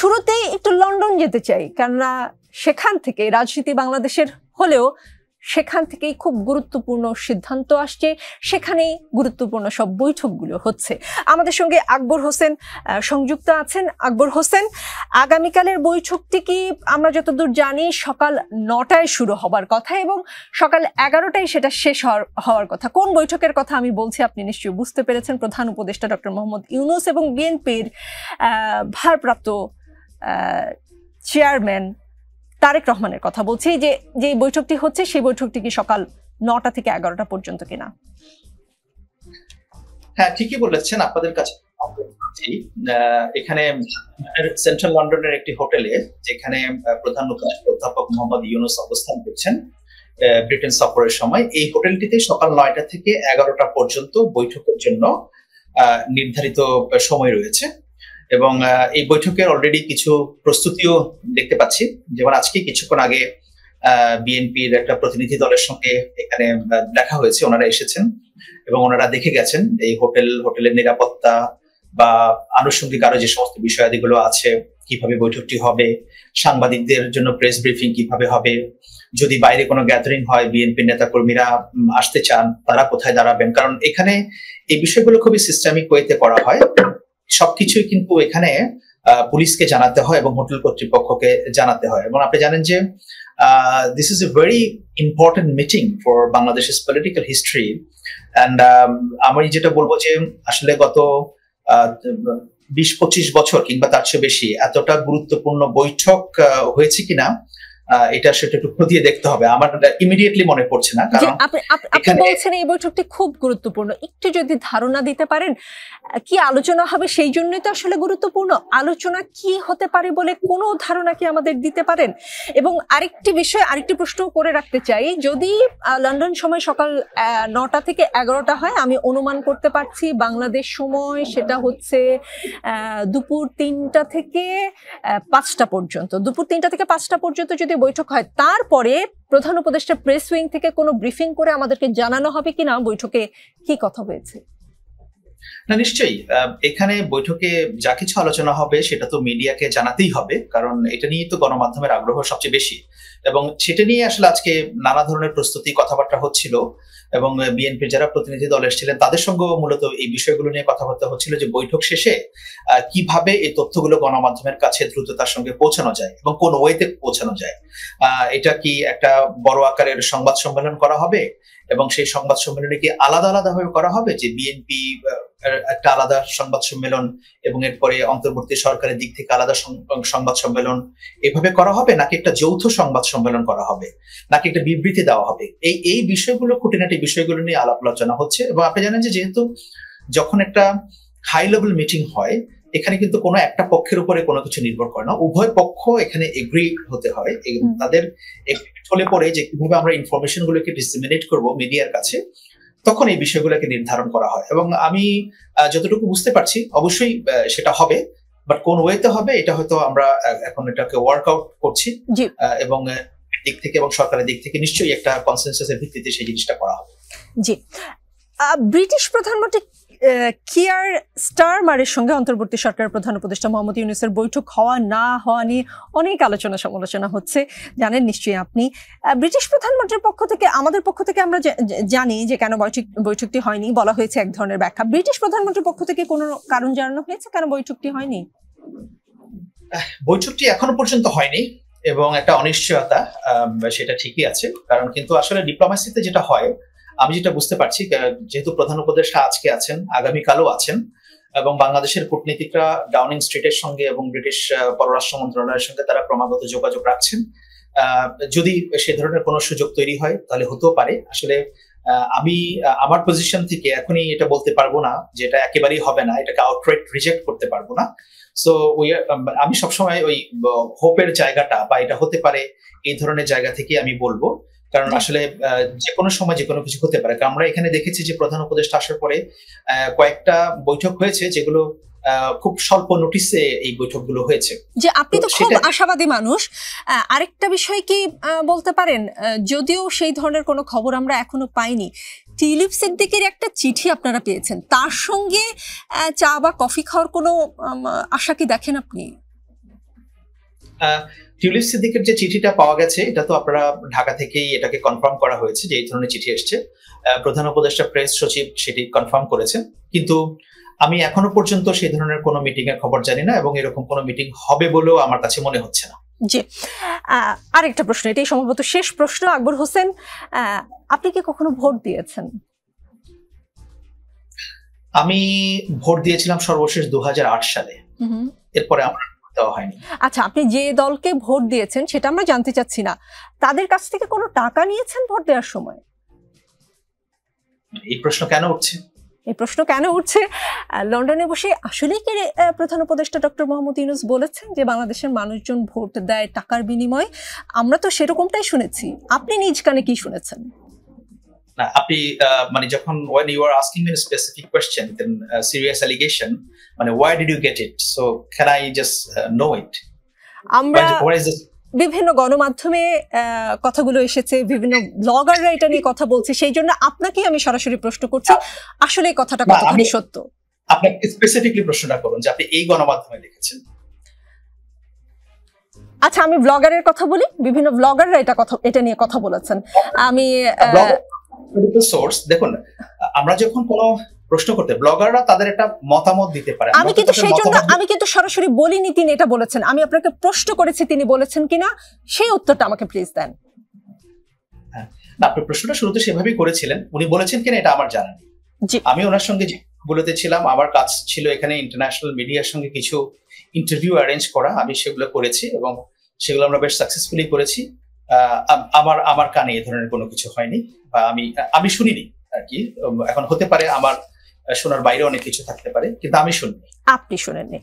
শুরুতেই একটু লন্ডন যেতে চাই, কেননা সেখান থেকে রাজনীতি বাংলাদেশের হলেও সেখান থেকেই খুব গুরুত্বপূর্ণ সিদ্ধান্ত আসছে, সেখানেই গুরুত্বপূর্ণ সব বৈঠকগুলো হচ্ছে। আমাদের সঙ্গে আকবর হোসেন সংযুক্ত আছেন। আকবর হোসেন, আগামীকালের বৈঠকটি কি আমরা যতদূর জানি সকাল 9টায় শুরু হবার কথা এবং সকাল 11টায় সেটা শেষ হওয়ার কথা। কোন বৈঠকের কথা আমি বলছি আপনি নিশ্চয়ই বুঝতে পেরেছেন। প্রধান উপদেষ্টা ডক্টর মোহাম্মদ ইউনূস এবং বিএনপির ভারপ্রাপ্ত চেয়ারম্যান তারেক রহমানের কথা বলছি। যে বৈঠকটি হচ্ছে সেই বৈঠকটি কি সকাল 9টা থেকে 11টা পর্যন্ত কিনা? হ্যাঁ, ঠিকই বলেছেন। আপনাদের কাছে এখানে সেন্ট্রাল লন্ডনের একটি হোটেলে, যেখানে প্রধান অধ্যাপক মোহাম্মদ ইউনূস অবস্থান করছেন ব্রিটেন সফরের সময়, এই হোটেলটিতে সকাল 9টা থেকে 11টা পর্যন্ত বৈঠকের জন্য নির্ধারিত সময় রয়েছে এবং এই বৈঠকের অলরেডি কিছু প্রস্তুতিও দেখতে পাচ্ছি। যেমন আজকে কিছুক্ষণ আগে বিএনপির একটা প্রতিনিধি দলের সঙ্গে এখানে দেখা হয়েছে, ওনারা এসেছেন এবং ওনারা দেখে গেছেন এই হোটেলের নিরাপত্তা বা আনুষঙ্গিক আরো যে সমস্ত বিষয়াদিগুলো আছে, কিভাবে বৈঠকটি হবে, সাংবাদিকদের জন্য প্রেস ব্রিফিং কিভাবে হবে, যদি বাইরে কোনো গ্যাদারিং হয় বিএনপি নেতাকর্মীরা আসতে চান তারা কোথায় দাঁড়াবেন, কারণ এখানে এই বিষয়গুলো খুবই সিস্টেমিক ওয়েতে করা হয়। সবকিছুই কিন্তু এখানে পুলিশকে জানাতে হয় এবং হোটেল কর্তৃপক্ষকে জানাতে হয়। এবং আপনি জানেন যে this is a very important meeting for বাংলাদেশের পলিটিক্যাল হিস্ট্রি। অ্যান্ড আমি যেটা বলবো যে আসলে গত 20-25 বছর কিংবা তার চেয়ে বেশি এতটা গুরুত্বপূর্ণ বৈঠক হয়েছে কিনা এটা সেটা একটু খতিয়ে দেখতে হবে। আমার ইমিডিয়েটলি মনে পড়ছে না, কারণ আপনি বলছেন এই বৈঠকটি খুব গুরুত্বপূর্ণ। একটু যদি ধারণা দিতে পারেন কি আলোচনা হবে? সেই জন্যই তো আসলে গুরুত্বপূর্ণ। আলোচনা কি হতে পারে বলে কোনো ধারণা কি আমাদের দিতে পারেন? এবং আরেকটি বিষয়, আরেকটি প্রশ্ন করে রাখতে চাই, যদি লন্ডন সময় সকাল 9টা থেকে 11টা হয়, আমি অনুমান করতে পারছি বাংলাদেশ সময় সেটা হচ্ছে দুপুর 3টা থেকে 5টা পর্যন্ত। দুপুর 3টা থেকে 5টা পর্যন্ত যদি বৈঠক হয়, তারপরে প্রধান উপদেষ্টা প্রেস উইং থেকে কোনো ব্রিফিং করে আমাদেরকে জানানো হবে কিনা বৈঠকে কি কথা হয়েছে। না, নিশ্চয়ই এখানে বৈঠকে যা কিছু আলোচনা হবে সেটা তো মিডিয়াকে জানাতেই হবে, কারণ এটা নিয়ে তো গণমাধ্যমের আগ্রহ সবচেয়ে বেশি এবং সেটা নিয়ে আসলে আজকে নানা ধরনের প্রস্তুতি কথাবার্তা হচ্ছিল এবং বিএনপির যারা প্রতিনিধি দল এসেছিলেন তাদের সঙ্গে মূলত এই বিষয়গুলো নিয়ে কথাবার্তা হচ্ছিল যে বৈঠক শেষে কিভাবে এই তথ্যগুলো গণমাধ্যমের কাছে দ্রুততার সঙ্গে পৌঁছানো যায় এবং কোন ওয়েতে পৌঁছানো যায়। এটা কি একটা বড় আকারের সংবাদ সম্মেলন করা হবে এবং সেই সংবাদ সম্মেলনে কি আলাদা আলাদা ভাবে করা হবে, যে বিএনপি একটা আলাদা সংবাদ সম্মেলন এবং এরপরে অন্তর্বর্তী সরকারের দিক থেকে আলাদা সংবাদ সম্মেলন, এভাবে করা হবে, নাকি একটা যৌথ সংবাদ সম্মেলন করা হবে, নাকি একটা বিবৃতি দেওয়া হবে? এই বিষয়গুলো, খুঁটিনাটি বিষয়গুলো নিয়ে আলাপ আলোচনা হচ্ছে। এবং আপনি জানেন যে যেহেতু যখন একটা হাই লেভেল মিটিং হয় এখানে কিন্তু কোনো একটা পক্ষের উপরে কোনো কিছু নির্ভর করে না, উভয় পক্ষ এখানে এগ্রি হতে হয়। তাদের হলে পরে যে কিভাবে আমরা ইনফরমেশন গুলোকে ডিসেমিনেট করবো মিডিয়ার কাছে, তখন এই বিষয়গুলোকে নির্ধারণ করা হয়। এবং আমি যতটুকু বুঝতে পারছি অবশ্যই সেটা হবে, বাট কোন ওয়েতে হবে এটা হয়তো আমরা এখন এটাকে ওয়ার্কআউট করছি এবং দিক থেকে এবং সরকারের দিক থেকে নিশ্চয়ই একটা কনসেনসাসের ভিত্তিতে সেই জিনিসটা করা হবে। জি, ব্রিটিশ প্রধানমন্ত্রী কিয়ার স্টারমারের সঙ্গে অন্তর্বর্তী সরকারের প্রধান উপদেষ্টা মোহাম্মদ ইউনূসের বৈঠক হওয়া না হওয়া নিয়ে অনেক আলোচনা সমালোচনা হচ্ছে, জানেন নিশ্চয়ই আপনি। ব্রিটিশ প্রধানমন্ত্রীর পক্ষ থেকে, আমাদের পক্ষ থেকে আমরা জানি যে কেন বৈঠকটি হয়নি, বলা হয়েছে এক ধরনের ব্যাখ্যা। ব্রিটিশ প্রধানমন্ত্রীর পক্ষ থেকে কোনো কারণ জানানো হয়েছে কেন বৈঠকটি হয়নি? বৈঠকটি এখনো পর্যন্ত হয়নি এবং একটা অনিশ্চয়তা সেটা ঠিকই আছে, কারণ কিন্তু আসলে ডিপ্লোমেসিতে যেটা হয়, আমি যেটা বুঝতে পারছি, যেহেতু প্রধান উপদেষ্টা আজকে আছেন, আগামীকালও আছেন এবং বাংলাদেশের কূটনীতিকরা ডাউনিং স্ট্রিটের সঙ্গে এবং ব্রিটিশ পররাষ্ট্র মন্ত্রণালয়ের সঙ্গে তারা ক্রমাগত যোগাযোগ রাখছেন। যদি সে ধরনের কোনো সুযোগ তৈরি হয় তাহলে হতেও পারে। আসলে আমি আমার পজিশন থেকে এখনই এটা বলতে পারবো না যে এটা একেবারেই হবে না, এটাকে আউটরাইট রিজেক্ট করতে পারবো না। সো আমি সবসময় ওই হোপের জায়গাটা বা এটা হতে পারে এই ধরনের জায়গা থেকে আমি বলবো, কারণ আসলে যে কোনো সময় যে কোনো কিছু হতে পারে। কারণ আমরা এখানে দেখেছি যে প্রধান উপদেষ্টা আসার পরে কয়েকটা বৈঠক হয়েছে যেগুলো খুব স্বল্প নোটিসে এই বৈঠকগুলো হয়েছে। যে আপনি তো খুব আশাবাদী মানুষ, আরেকটা বিষয় কি বলতে পারেন, যদিও সেই ধরনের কোনো খবর আমরা এখনো পাইনি, টিউলিপ সিদ্দিকের একটা চিঠি আপনারা পেয়েছেন, তার সঙ্গে চা বা কফি খাওয়ার কোনো আশা কি দেখেন আপনি? টিউলিপ সিদ্দিকের যে চিঠিটা পাওয়া গেছে, এটা তো আপনারা ঢাকা থেকেই এটাকে কনফার্ম করা হয়েছে যে এই ধরনের চিঠি এসছে। প্রধান উপদেষ্টা প্রেস সচিব সেটি কনফার্ম করেছেন, কিন্তু আমি এখনো পর্যন্ত সেই ধরনের কোনো মিটিং এর খবর জানি না, এবং এরকম কোনো মিটিং হবে বলেও আমার কাছে মনে হচ্ছে না। জি, আরেকটা প্রশ্ন, এটাই সম্ভবত শেষ প্রশ্ন। আকবর হোসেন, আপনি কি কখনো ভোট দিয়েছেন? আমি ভোট দিয়েছিলাম সর্বশেষ 2008 সালে, এরপরে আমার দেওয়া হয়নি। আচ্ছা, আপনি যে দলকে ভোট দিয়েছেন সেটা আমরা জানতে চাচ্ছি না, তাদের কাছ থেকে কোনো টাকা নিয়েছেন ভোট দেওয়ার সময়? এই প্রশ্ন কেন উঠছে? এই প্রশ্ন কেন উঠছে? লন্ডনে বসে আসলেই কি প্রধান উপদেষ্টা ডক্টর মোহাম্মদ ইউনূস বলেছেন যে বাংলাদেশের মানুষজন ভোট দেয় টাকার বিনিময়ে? আমরা তো সেরকমটাই শুনেছি, আপনি নিজ কানে কি শুনেছেন? না, আপনি মানে যখন when you are asking me a specific question, then serious allegation, মানে why did you get it, so can I just know it? আমরা What is this? বিভিন্ন গণমাধ্যমে কথাগুলো এসেছে, বিভিন্ন ব্লগাররা এটা নিয়ে কথা বলছে, সেই জন্য আপনাকে আমি সরাসরি প্রশ্ন করছি, আসলে এই কথাটা কতখানি সত্য? আপনি স্পেসিফিকলি প্রশ্নটা করুন যে আপনি এই গণমাধ্যমে লিখেছেন। আচ্ছা, আমি ব্লগারের কথা বলি, বিভিন্ন ব্লগাররা এটা নিয়ে কথা বলেছেন। আমি সোর্স দেখুন, আমরা যখন কোনো প্রশ্ন করতে, ব্লগাররা তাদের একটা মতামত দিতে পারে। আমি কিন্তু সরাসরি বলিনি তিনি এটা বলেছেন, আমি আপনাকে প্রশ্ন করেছি তিনি বলেছেন কিনা, সেই উত্তরটা আমাকে প্লিজ দেন। না, আপনি প্রশ্নটা শুরুতে সেভাবেই করেছিলেন, উনি বলেছেন কিনা এটা আমার জানা নেই। আমি ওনার সঙ্গে বলতে ছিলাম, আমার কাজ ছিল এখানে ইন্টারন্যাশনাল মিডিয়ার সঙ্গে কিছু ইন্টারভিউ অ্যারেঞ্জ করা, আমি সেগুলো করেছি এবং সেগুলো আমরা বেশ সাকসেসফুলি করেছি। আমার কানে এই ধরনের কোনো কিছু হয়নি, বা আমি শুনিনি আর কি। এখন হতে পারে আমার শোনার বাইরে অনেক কিছু থাকতে পারে, কিন্তু আমি শুনিনি। আপনি শুনেননি।